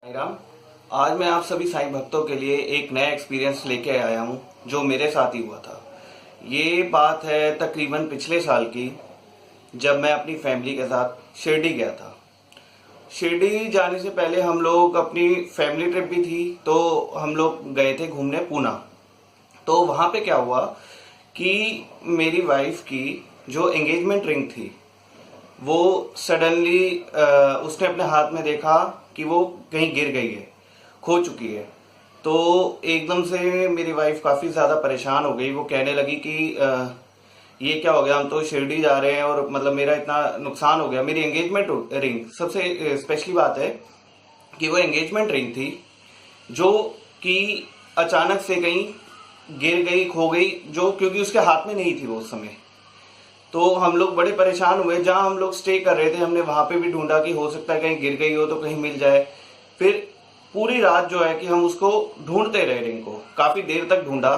साईं राम। आज मैं आप सभी साईं भक्तों के लिए एक नया एक्सपीरियंस लेके आया हूँ जो मेरे साथ ही हुआ था। ये बात है तकरीबन पिछले साल की, जब मैं अपनी फैमिली के साथ शिरडी गया था। शिरडी जाने से पहले हम लोग अपनी फैमिली ट्रिप भी थी, तो हम लोग गए थे घूमने पूना। तो वहाँ पे क्या हुआ कि मेरी वाइफ की जो एंगेजमेंट रिंग थी वो सडनली उसने अपने हाथ में देखा कि वो कहीं गिर गई है, खो चुकी है। तो एकदम से मेरी वाइफ काफ़ी ज़्यादा परेशान हो गई। वो कहने लगी कि ये क्या हो गया, हम तो शिरडी जा रहे हैं और मतलब मेरा इतना नुकसान हो गया। मेरी एंगेजमेंट रिंग, सबसे स्पेशली बात है कि वो एंगेजमेंट रिंग थी जो कि अचानक से कहीं गिर गई, खो गई, जो क्योंकि उसके हाथ में नहीं थी वो उस समय। तो हम लोग बड़े परेशान हुए। जहाँ हम लोग स्टे कर रहे थे हमने वहां पे भी ढूंढा कि हो सकता है कहीं गिर गई हो तो कहीं मिल जाए। फिर पूरी रात जो है कि हम उसको ढूंढते रहे, रिंग को काफी देर तक ढूंढा।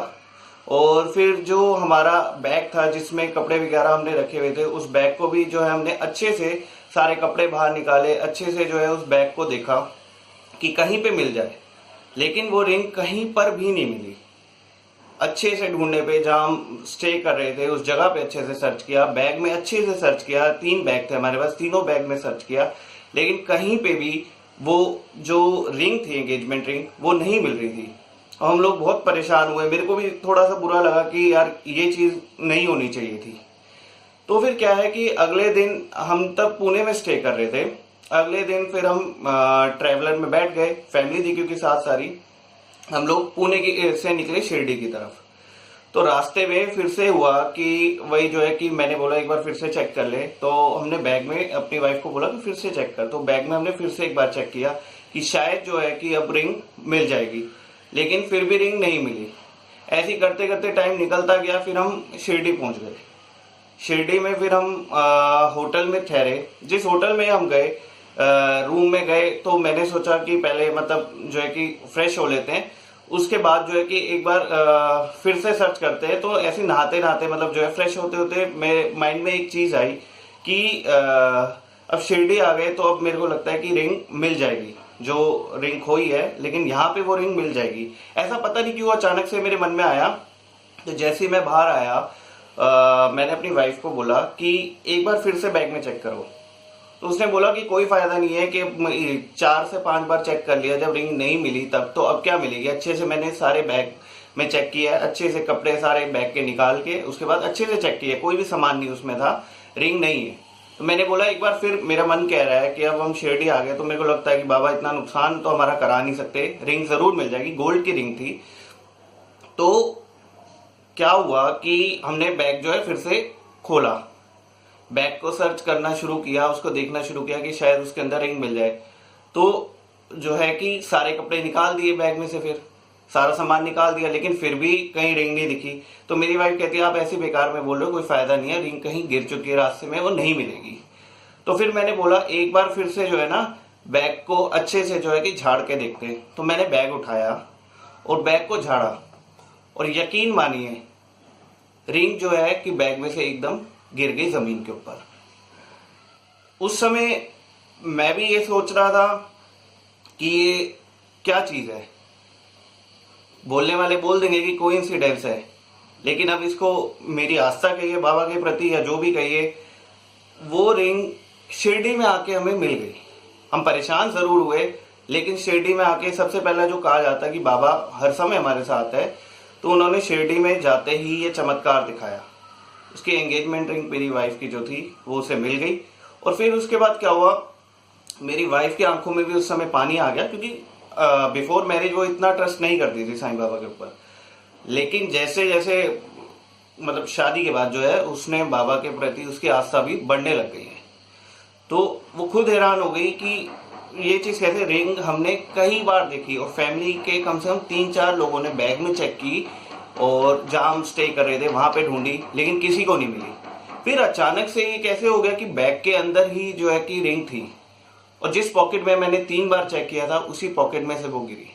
और फिर जो हमारा बैग था जिसमें कपड़े वगैरह हमने रखे हुए थे, उस बैग को भी जो है हमने अच्छे से सारे कपड़े बाहर निकाले, अच्छे से जो है उस बैग को देखा कि कहीं पे मिल जाए। लेकिन वो रिंग कहीं पर भी नहीं मिली। अच्छे से ढूंढने पे, जहाँ हम स्टे कर रहे थे उस जगह पे अच्छे से सर्च किया, बैग में अच्छे से सर्च किया, 3 बैग थे हमारे पास, तीनों बैग में सर्च किया, लेकिन कहीं पे भी वो जो रिंग थी, एंगेजमेंट रिंग, वो नहीं मिल रही थी। और हम लोग बहुत परेशान हुए। मेरे को भी थोड़ा सा बुरा लगा कि यार ये चीज नहीं होनी चाहिए थी। तो फिर क्या है कि अगले दिन हम तब पुणे में स्टे कर रहे थे। अगले दिन फिर हम ट्रेवलर में बैठ गए, फैमिली थी क्योंकि साथ सारी। हम लोग पुणे की से निकले शिरडी की तरफ। तो रास्ते में फिर से हुआ कि वही जो है कि मैंने बोला एक बार फिर से चेक कर ले। तो हमने बैग में अपनी वाइफ को बोला कि फिर से चेक कर। तो बैग में हमने फिर से एक बार चेक किया कि शायद जो है कि अब रिंग मिल जाएगी, लेकिन फिर भी रिंग नहीं मिली। ऐसे ही करते करते टाइम निकलता गया। फिर हम शिरडी पहुंच गए। शिरडी में फिर हम होटल में ठहरे। जिस होटल में हम गए, रूम में गए, तो मैंने सोचा कि पहले मतलब जो है कि फ्रेश हो लेते हैं, उसके बाद जो है कि एक बार फिर से सर्च करते हैं। तो ऐसे नहाते नहाते मतलब जो है फ्रेश होते होते मेरे माइंड में एक चीज आई कि अब शिरडी आ गए तो अब मेरे को लगता है कि रिंग मिल जाएगी, जो रिंग खोई है, लेकिन यहाँ पे वो रिंग मिल जाएगी। ऐसा पता नहीं क्यों अचानक से मेरे मन में आया। तो जैसे ही मैं बाहर आया, मैंने अपनी वाइफ को बोला कि एक बार फिर से बैग में चेक करो। तो उसने बोला कि कोई फायदा नहीं है, कि 4 से 5 बार चेक कर लिया, जब रिंग नहीं मिली तब तो अब क्या मिलेगी। अच्छे से मैंने सारे बैग में चेक किया, अच्छे से कपड़े सारे बैग के निकाल के उसके बाद अच्छे से चेक किया, कोई भी सामान नहीं उसमें था, रिंग नहीं है। तो मैंने बोला एक बार फिर, मेरा मन कह रहा है कि अब हम शिरडी आ गए तो मेरे को लगता है कि बाबा इतना नुकसान तो हमारा करा नहीं सकते, रिंग जरूर मिल जाएगी। गोल्ड की रिंग थी। तो क्या हुआ कि हमने बैग जो है फिर से खोला, बैग को सर्च करना शुरू किया, उसको देखना शुरू किया कि शायद उसके अंदर रिंग मिल जाए। तो जो है कि सारे कपड़े निकाल दिए बैग में से, फिर सारा सामान निकाल दिया, लेकिन फिर भी कहीं रिंग नहीं दिखी। तो मेरी वाइफ कहती है आप ऐसे बेकार में बोल रहे हो, कोई फायदा नहीं है, रिंग कहीं गिर चुकी है रास्ते में, वो नहीं मिलेगी। तो फिर मैंने बोला एक बार फिर से जो है ना बैग को अच्छे से जो है कि झाड़ के देखते हैं। तो मैंने बैग उठाया और बैग को झाड़ा, और यकीन मानिए रिंग जो है कि बैग में से एकदम गिर गई जमीन के ऊपर। उस समय मैं भी ये सोच रहा था कि ये क्या चीज है। बोलने वाले बोल देंगे कि कोइंसिडेंस है, लेकिन अब इसको मेरी आस्था कहिए बाबा के प्रति या जो भी कहिए, वो रिंग शिरडी में आके हमें मिल गई। हम परेशान जरूर हुए, लेकिन शिरडी में आके सबसे पहला जो कहा जाता है कि बाबा हर समय हमारे साथ है, तो उन्होंने शिरडी में जाते ही ये चमत्कार दिखाया। उसकी एंगेजमेंट रिंग मेरी वाइफ की जो थी वो उसे मिल गई। और फिर उसके बाद क्या हुआ, मेरी वाइफ की आंखों में भी उस समय पानी आ गया, क्योंकि बिफोर मैरिज वो इतना ट्रस्ट नहीं करती थी साईं बाबा के ऊपर। लेकिन जैसे जैसे मतलब शादी के बाद जो है उसने बाबा के प्रति उसकी आस्था भी बढ़ने लग गई है। तो वो खुद हैरान हो गई कि ये चीज कैसे। रिंग हमने कई बार देखी और फैमिली के कम से कम 3-4 लोगों ने बैग में चेक की, और जहां हम स्टे कर रहे थे वहां पे ढूंढी, लेकिन किसी को नहीं मिली। फिर अचानक से ये कैसे हो गया कि बैग के अंदर ही जो है कि रिंग थी, और जिस पॉकेट में मैंने 3 बार चेक किया था उसी पॉकेट में से वो गिरी।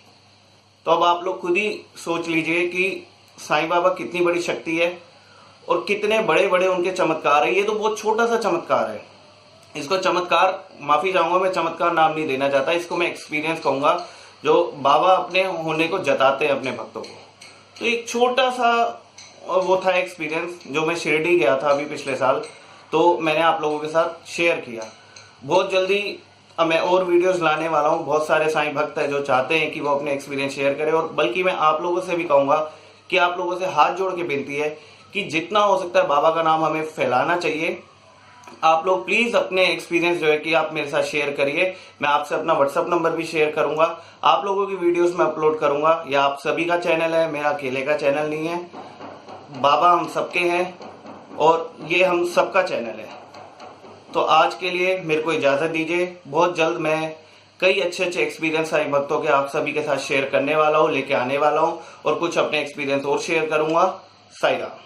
तो अब आप लोग खुद ही सोच लीजिए कि साईं बाबा कितनी बड़ी शक्ति है और कितने बड़े बड़े उनके चमत्कार है। ये तो बहुत छोटा सा चमत्कार है, इसको चमत्कार, माफी चाहूंगा, मैं चमत्कार नाम नहीं देना चाहता, इसको मैं एक्सपीरियंस कहूंगा जो बाबा अपने होने को जताते हैं अपने भक्तों को। तो एक छोटा सा वो था एक्सपीरियंस जो मैं शिरडी गया था अभी पिछले साल, तो मैंने आप लोगों के साथ शेयर किया। बहुत जल्दी अब मैं और वीडियोस लाने वाला हूँ। बहुत सारे साईं भक्त हैं जो चाहते हैं कि वो अपने एक्सपीरियंस शेयर करें, और बल्कि मैं आप लोगों से भी कहूँगा कि आप लोगों से हाथ जोड़ के विनती है कि जितना हो सकता है बाबा का नाम हमें फैलाना चाहिए। आप लोग प्लीज अपने एक्सपीरियंस जो है कि आप मेरे साथ शेयर करिए। मैं आपसे अपना व्हाट्सअप नंबर भी शेयर करूंगा, आप लोगों की वीडियोस में अपलोड करूंगा। यह आप सभी का चैनल है, मेरा अकेले का चैनल नहीं है। बाबा हम सबके हैं और ये हम सबका चैनल है। तो आज के लिए मेरे को इजाजत दीजिए। बहुत जल्द मैं कई अच्छे अच्छे एक्सपीरियंस साईं भक्तों के आप सभी के साथ शेयर करने वाला हूँ, लेके आने वाला हूँ, और कुछ अपने एक्सपीरियंस और शेयर करूंगा। साईं राम।